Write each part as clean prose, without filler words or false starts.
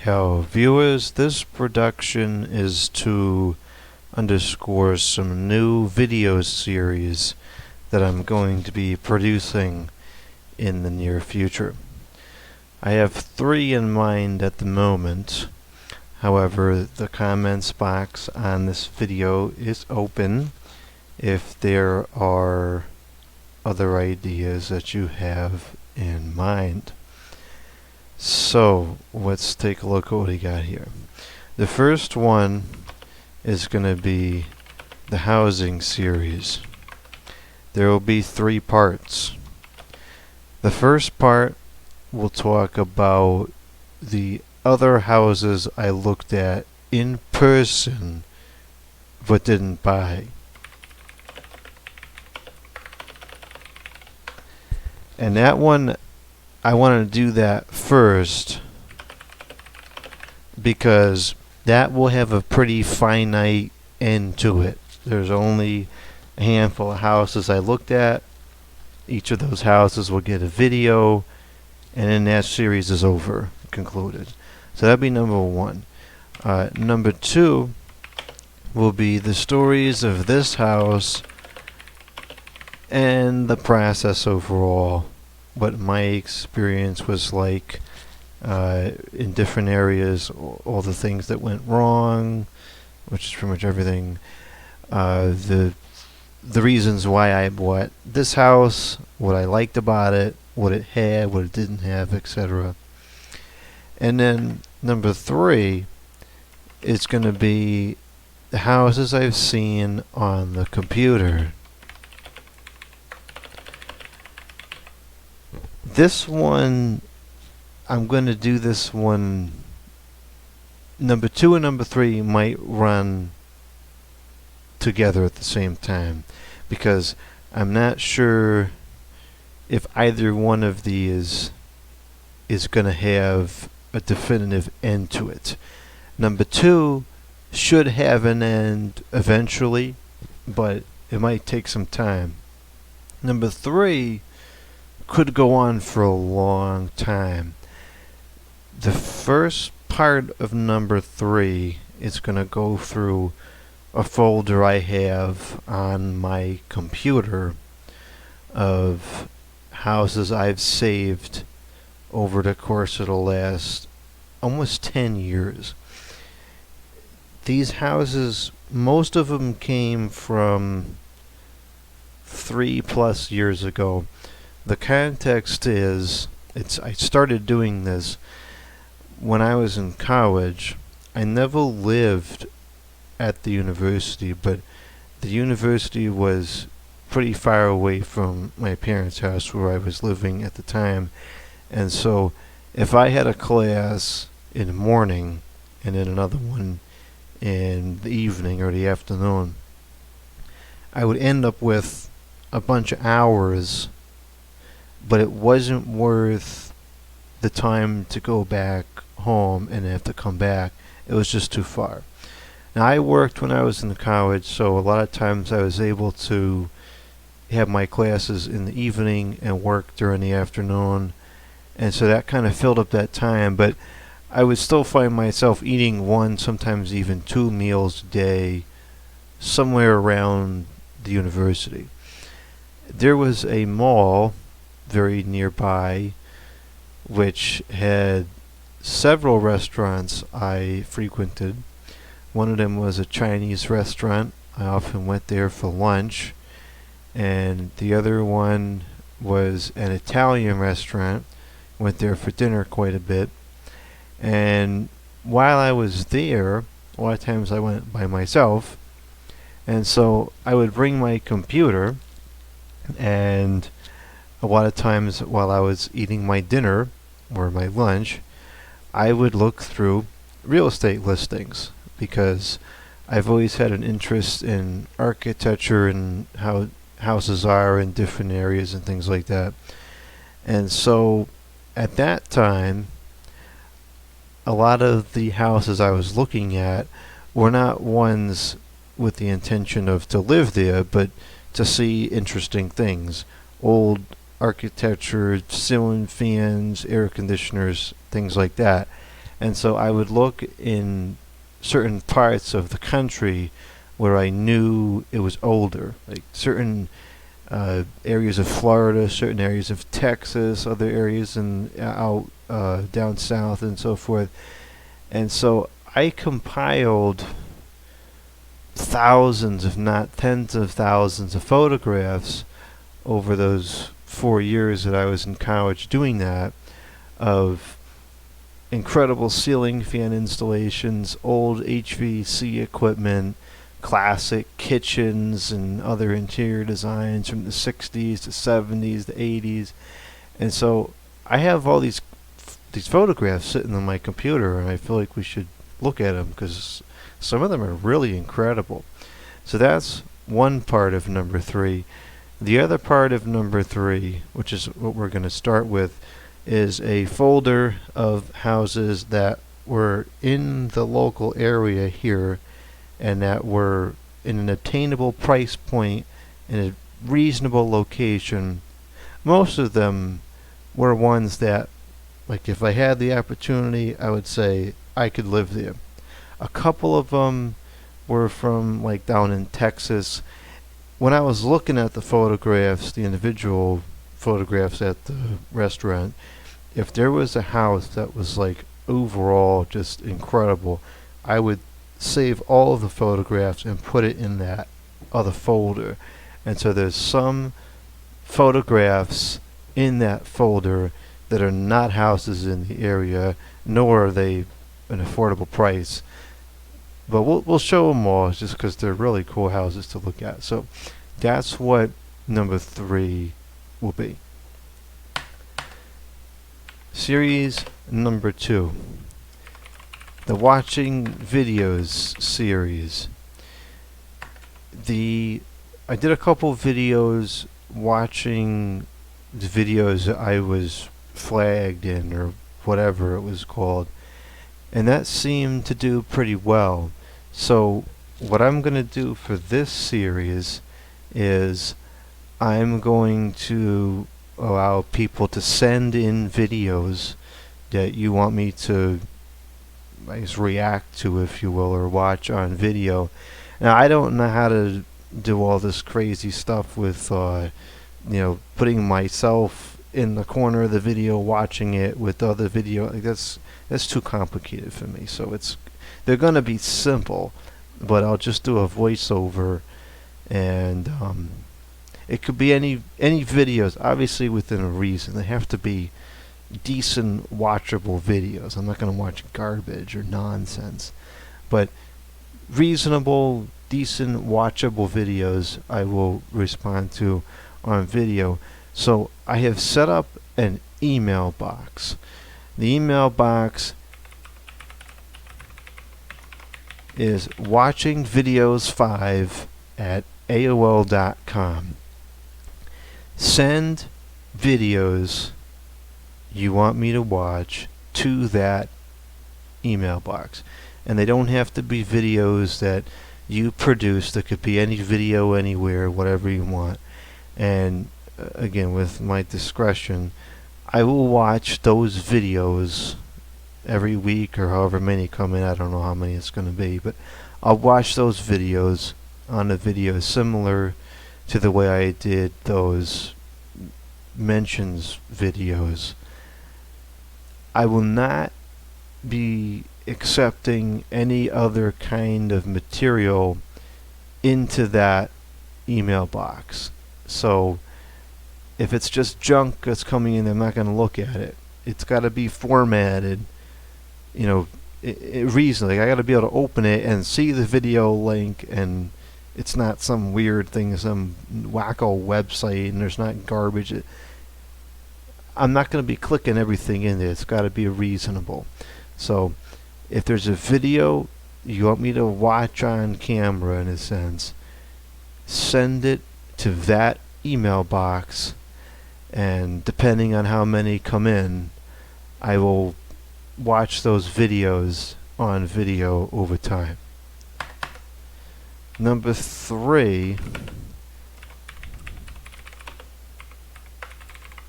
Cal viewers, this production is to underscore some new video series that I'm going to be producing in the near future. I have 3 in mind at the moment. However, the comments box on this video is open if there are other ideas that you have in mind. So let's take a look at what we got here. The first one is going to be the housing series. There will be 3 parts. The first part will talk about the other houses I looked at in person but didn't buy. And that one, I want to do that first because that will have a pretty finite end to it. There's only a handful of houses I looked at. Each of those houses will get a video, and then that series is over, concluded. So that'd be number 1. Number 2 will be the stories of this house and the process overall, what my experience was like in different areas, all the things that went wrong, which is pretty much everything, the reasons why I bought this house, what I liked about it, what it had, what it didn't have, etc. And then number 3 is going to be the houses I've seen on the computer. This one, I'm going to do this one. Number 2 and number 3 might run together at the same time because I'm not sure if either one of these is going to have a definitive end to it. Number 2 should have an end eventually, but it might take some time. Number 3 could go on for a long time. The first part of number 3 is going to go through a folder I have on my computer of houses I've saved over the course of the last almost 10 years. These houses, most of them came from 3+ years ago. The context is, I started doing this when I was in college. I never lived at the university, but the university was pretty far away from my parents' house where I was living at the time. And so if I had a class in the morning and then another one in the evening or the afternoon, I would end up with a bunch of hours, but it wasn't worth the time to go back home and have to come back. It was just too far. Now, I worked when I was in college, so a lot of times I was able to have my classes in the evening and work during the afternoon, and so that kind of filled up that time, but I would still find myself eating 1, sometimes even 2 meals a day somewhere around the university. There was a mall very nearby which had several restaurants I frequented. One of them was a Chinese restaurant. I often went there for lunch. And the other one was an Italian restaurant. Went there for dinner quite a bit. And while I was there, a lot of times I went by myself. And so I would bring my computer, and a lot of times while I was eating my dinner or my lunch, I would look through real estate listings because I've always had an interest in architecture and how houses are in different areas and things like that. And so at that time, a lot of the houses I was looking at were not ones with the intention of to live there, but to see interesting things. Old architecture, ceiling fans, air conditioners, things like that. And so I would look in certain parts of the country where I knew it was older, like certain areas of Florida, certain areas of Texas, other areas in out down south, and so forth. And so I compiled thousands, if not tens of thousands, of photographs over those 4 years that I was in college doing that, of incredible ceiling fan installations, old HVAC equipment, classic kitchens and other interior designs from the 60s, the 70s, the 80s. And so I have all these photographs sitting on my computer, and I feel like we should look at them because some of them are really incredible. So that's one part of number 3. The other part of number 3, which is what we're going to start with, is a folder of houses that were in the local area here and that were in an obtainable price point in a reasonable location. Most of them were ones that, like, if I had the opportunity, I would say I could live there. A couple of them were from, like, down in Texas. When I was looking at the photographs, the individual photographs at the restaurant, if there was a house that was, like, overall just incredible, I would save all of the photographs and put it in that other folder. And so there's some photographs in that folder that are not houses in the area, nor are they an affordable price. But we'll show them all just because they're really cool houses to look at. So that's what number 3 will be. Series number 2, the Watching Videos series. I did a couple videos watching the videos that I was flagged in, or whatever it was called, and that seemed to do pretty well. So what I'm going to do for this series is I'm going to allow people to send in videos that you want me to, I guess, react to, if you will, or watch on video. Now, I don't know how to do all this crazy stuff with putting myself in the corner of the video watching it with other video. Like, that's too complicated for me. So they're gonna be simple, but I'll just do a voiceover, and it could be any videos, obviously within a reason. They have to be decent, watchable videos. I'm not gonna watch garbage or nonsense, but reasonable, decent, watchable videos I will respond to on video. So I have set up an email box. The email box is watchingvideos5@aol.com. Send videos you want me to watch to that email box. And they don't have to be videos that you produce. There could be any video anywhere, whatever you want. And again, with my discretion, I will watch those videos every week, or however many come in. I don't know how many it's going to be, but I'll watch those videos on a video similar to the way I did those mentions videos. I will not be accepting any other kind of material into that email box. So if it's just junk that's coming in, I'm not going to look at it. It's got to be formatted, reasonably. I got to be able to open it and see the video link, and it's not some weird thing, some wacko website, and there's not garbage. I'm not going to be clicking everything in there. It's got to be reasonable. So if there's a video you want me to watch on camera, in a sense, send it to that email box, and depending on how many come in, I will watch those videos on video over time. Number 3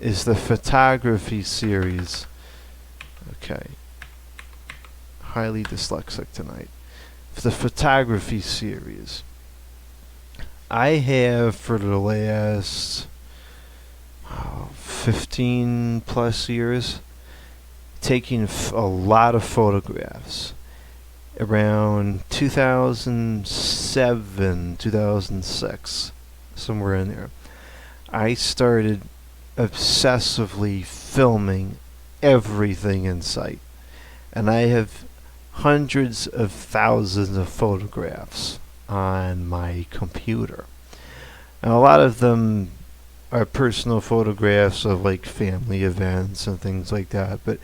is the photography series. Okay. highly dyslexic tonight. The photography series. I have for the last 15 plus years taking a lot of photographs. Around 2007, 2006, somewhere in there, I started obsessively filming everything in sight. And I have hundreds of thousands of photographs on my computer. And a lot of them are personal photographs of like family events and things like that. But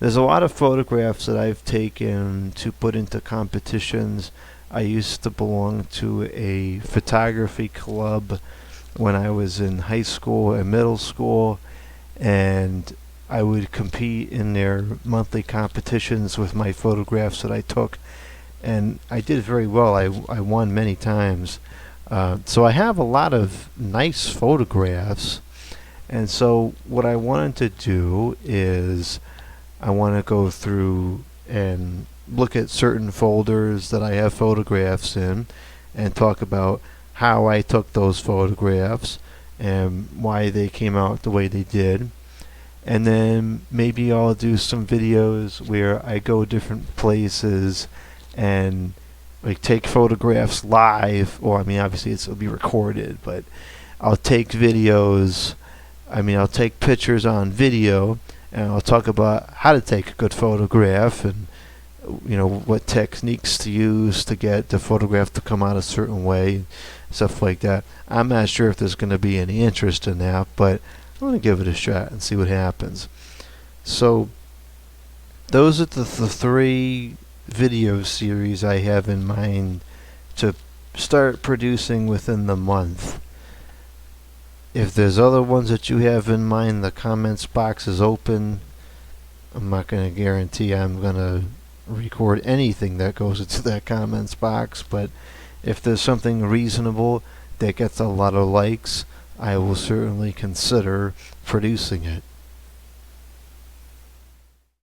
there's a lot of photographs that I've taken to put into competitions. I used to belong to a photography club when I was in high school and middle school, and I would compete in their monthly competitions with my photographs that I took, and I did very well. I won many times. So I have a lot of nice photographs, and so what I wanted to do is I want to go through and look at certain folders that I have photographs in and talk about how I took those photographs and why they came out the way they did. And then maybe I'll do some videos where I go different places and like take photographs live, or I mean obviously it'll be recorded, but I'll take videos, I'll take pictures on video, and I'll talk about how to take a good photograph and what techniques to use to get the photograph to come out a certain way, stuff like that. I'm not sure if there's going to be any interest in that, but I'm going to give it a shot and see what happens. So those are the three video series I have in mind to start producing within the month. If there's other ones that you have in mind, the comments box is open. I'm not going to guarantee I'm going to record anything that goes into that comments box, but if there's something reasonable that gets a lot of likes, I will certainly consider producing it.